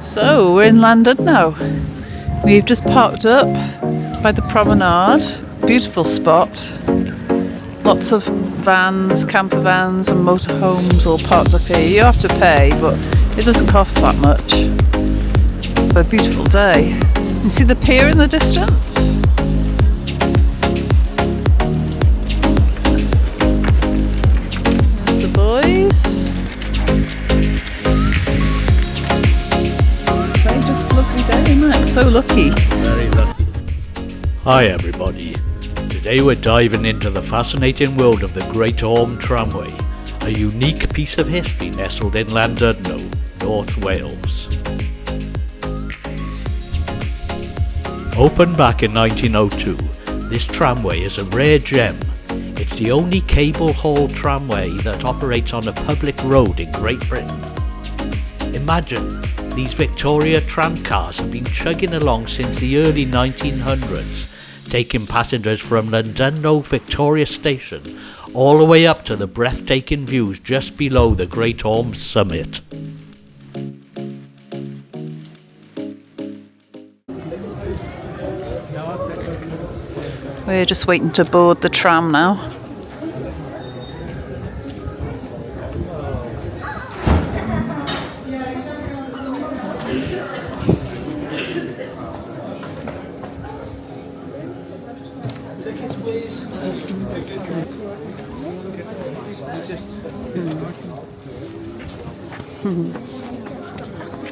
So we're in Llandudno. We've just parked up by the promenade. Beautiful spot. Lots of vans, camper vans and motorhomes all parked up here. You have to pay, but it doesn't cost that much. A beautiful day. You see the pier in the distance? There's the boys. So lucky. Very lucky. Hi everybody. Today we're diving into the fascinating world of the Great Orme Tramway, a unique piece of history nestled in Llandudno, North Wales. Opened back in 1902, this tramway is a rare gem. It's the only cable-hauled tramway that operates on a public road in Great Britain. Imagine, these Victorian tram cars have been chugging along since the early 1900s, taking passengers from Llandudno Victoria Station all the way up to the breathtaking views just below the Great Orme summit. We're just waiting to board the tram now.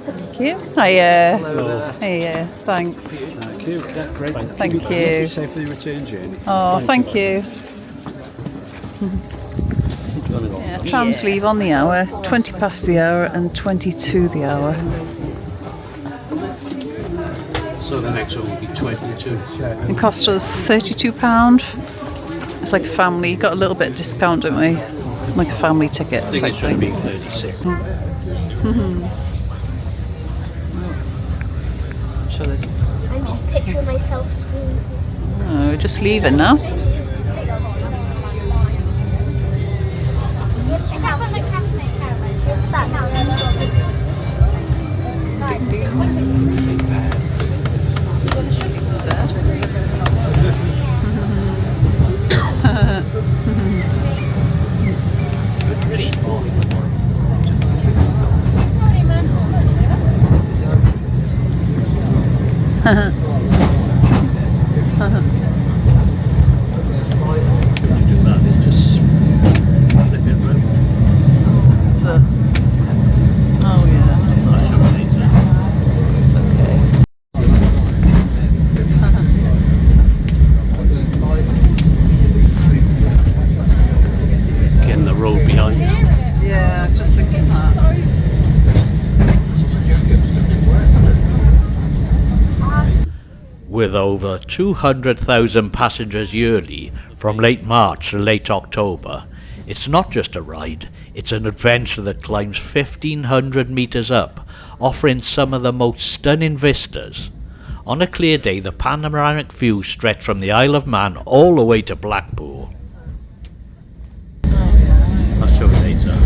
Thank you. Hiya. Hiya. Thanks. Thank you. Yeah, great. Thank you. Safely return journey. Oh, thank you. Yeah, trams leave on the hour, 20 past the hour and 22 the hour. So the next one will be 22. It cost us £32. It's like a family. Got a little bit of discount, don't we? Like a family ticket. I think it should be 36. Show this. I'm just picturing myself screaming. Oh, we're just leaving now. Is that from the cafe caravan? That now. With over 200,000 passengers yearly from late March to late October, it's not just a ride, it's an adventure that climbs 1,500 metres up, offering some of the most stunning vistas. On a clear day, the panoramic views stretch from the Isle of Man all the way to Blackpool. I'll show you later.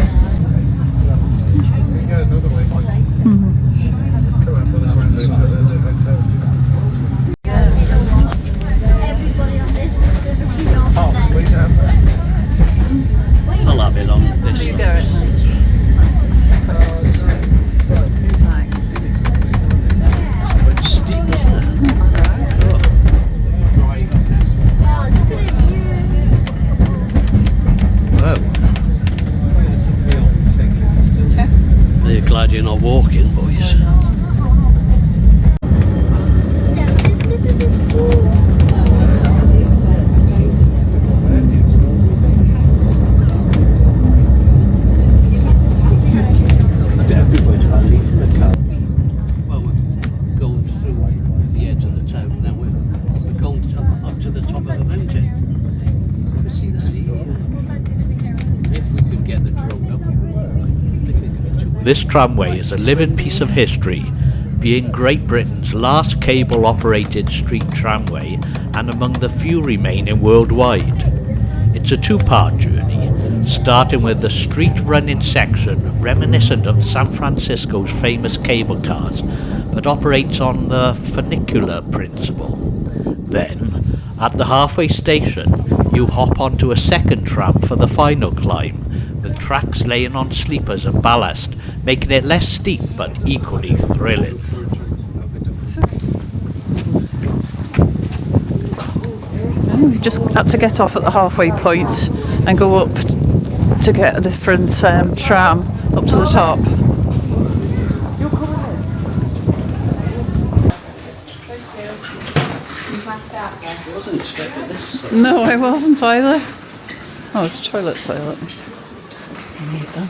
I'll have it on this one. You go it. Thanks. But steep, isn't it? Wow. Are you glad you're not walking, boys? This tramway is a living piece of history, being Great Britain's last cable-operated street tramway and among the few remaining worldwide. It's a two-part journey, starting with the street-running section reminiscent of San Francisco's famous cable cars, but operates on the funicular principle. Then, at the halfway station, you hop onto a second tram for the final climb, with tracks laying on sleepers and ballast, making it less steep but equally thrilling. We just had to get off at the halfway point and go up to get a different tram up to the top. I wasn't expecting this. No, I wasn't either. Oh, it's toilets, I look. I need them.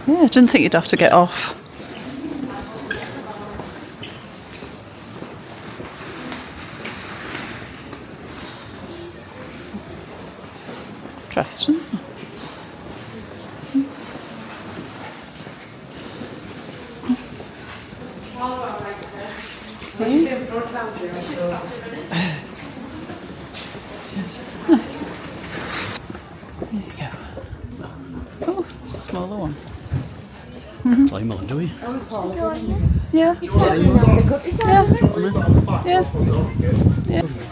Yeah, I didn't think you'd have to get off. Interesting. There you go. Oh, smaller one. Climb on, do we? Yeah. Yeah. Yeah.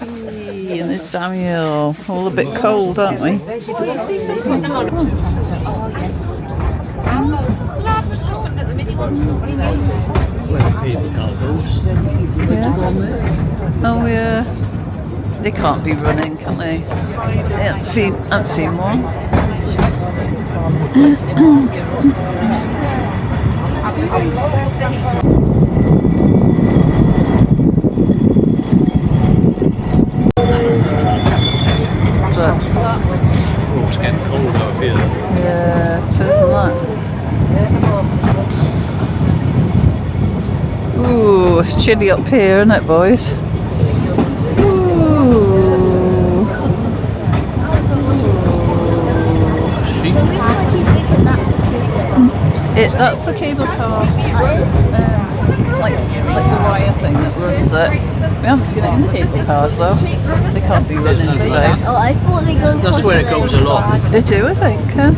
Hey, and there's Samuel. All a bit cold, aren't we? Where the cable car goes. Oh yeah. They can't be running, can they? I haven't seen one. Oh, it's getting cold out here. Yeah, it is, isn't it? Ooh, it's chilly up here, isn't it, boys? Ooh. That's the cable car. Like the wire thing that runs it. We haven't seen it in the cable cars though. They can't be running today. Oh, I thought they go. That's where it goes along. They do, I think. Yeah.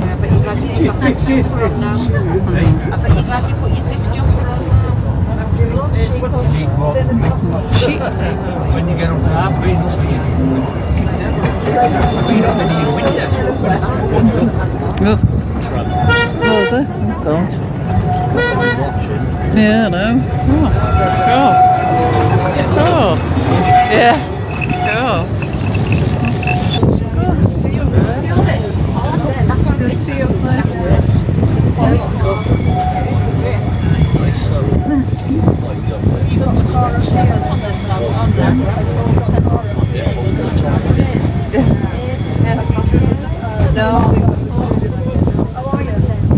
I bet you're glad you put that jumper on now. I bet you're glad you put your thick jumper on now. Sheep. When you get up that bridge, Oh. What was it? Oh God. watching. Yeah, I know. Oh. Yeah. Oh. See all this? See the sea up there?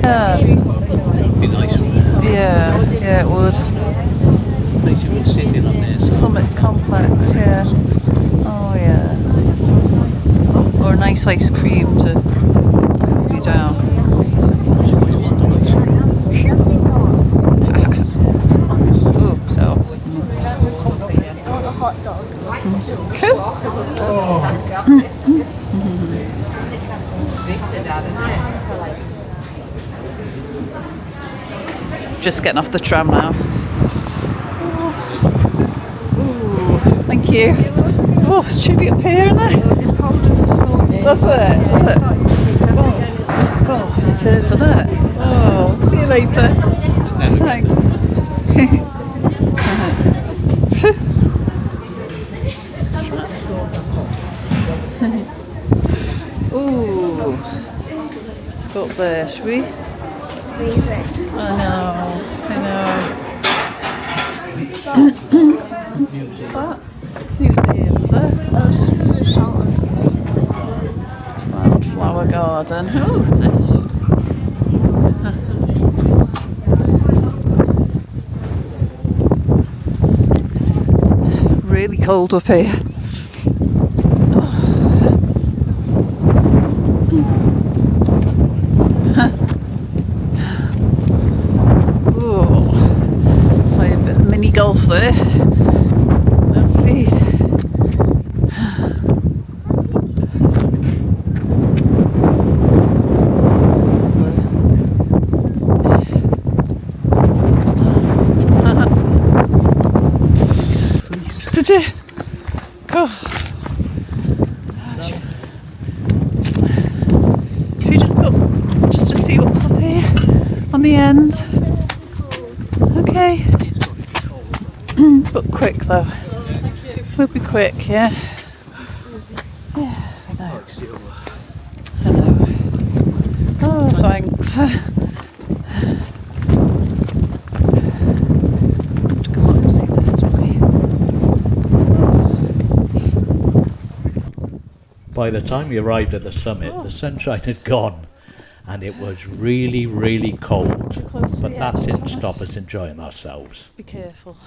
Yeah. Be nice, wouldn't it? Yeah, it would. Nice to be sitting on this. Summit complex, yeah. Oh yeah. Or a nice ice cream to cool you down. Ooh, so. A hot dog. Just getting off the tram now. Ooh, thank you. Oh, it's chilly up here, isn't it? That's it. Oh, it is, isn't it? Oh, see you later. Thanks. Ooh, let's go up there, shall we? Freezing. I know. What's that? Museums there. Oh, just because of salt. Wildflower garden. Oh, what's this? really cold up here. Oh, play a bit of mini golf there. Lovely. Did you? Oh. Have you just got just to see what's up here on the end? Okay. But quick though. We'll be quick, yeah. Yeah, I know. I know. Oh, thanks. To come up and see this way. By the time we arrived at the summit, the sunshine had gone and it was really, really cold. But that didn't stop us enjoying ourselves. Be careful.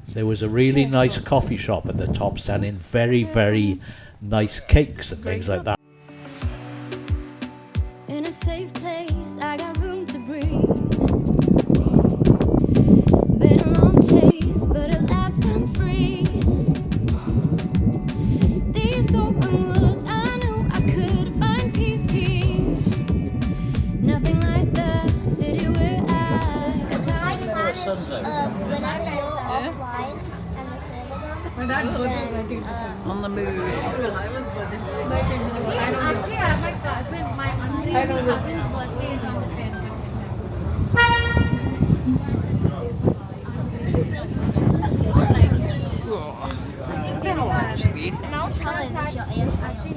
There was a really nice coffee shop at the top selling very, very nice cakes and things like that. In a safe place, I got room to breathe. Been a long chase, but at last I'm free. These open woods, I knew I could find peace here. Nothing like the city where I got tired of When I met offline and the servers On the move. Actually, I have my cousin, my unreal cousin's birthday is on the 10th. and I'll tell him that your aunt actually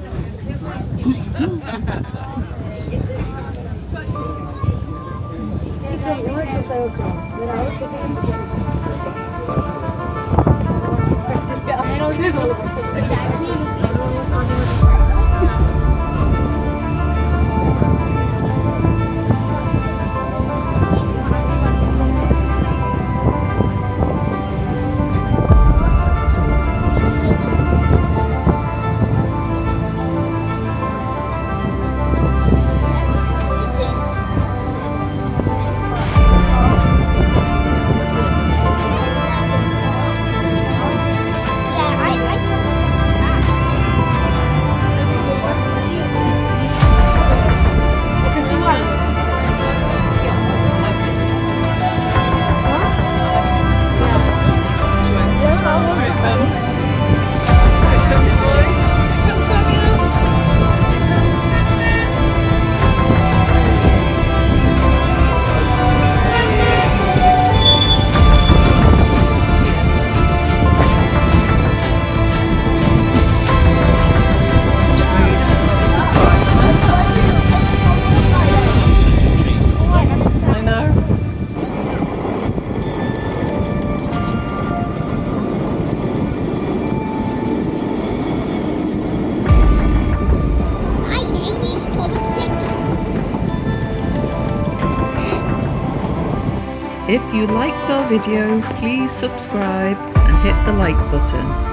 If you liked our video, please subscribe and hit the like button.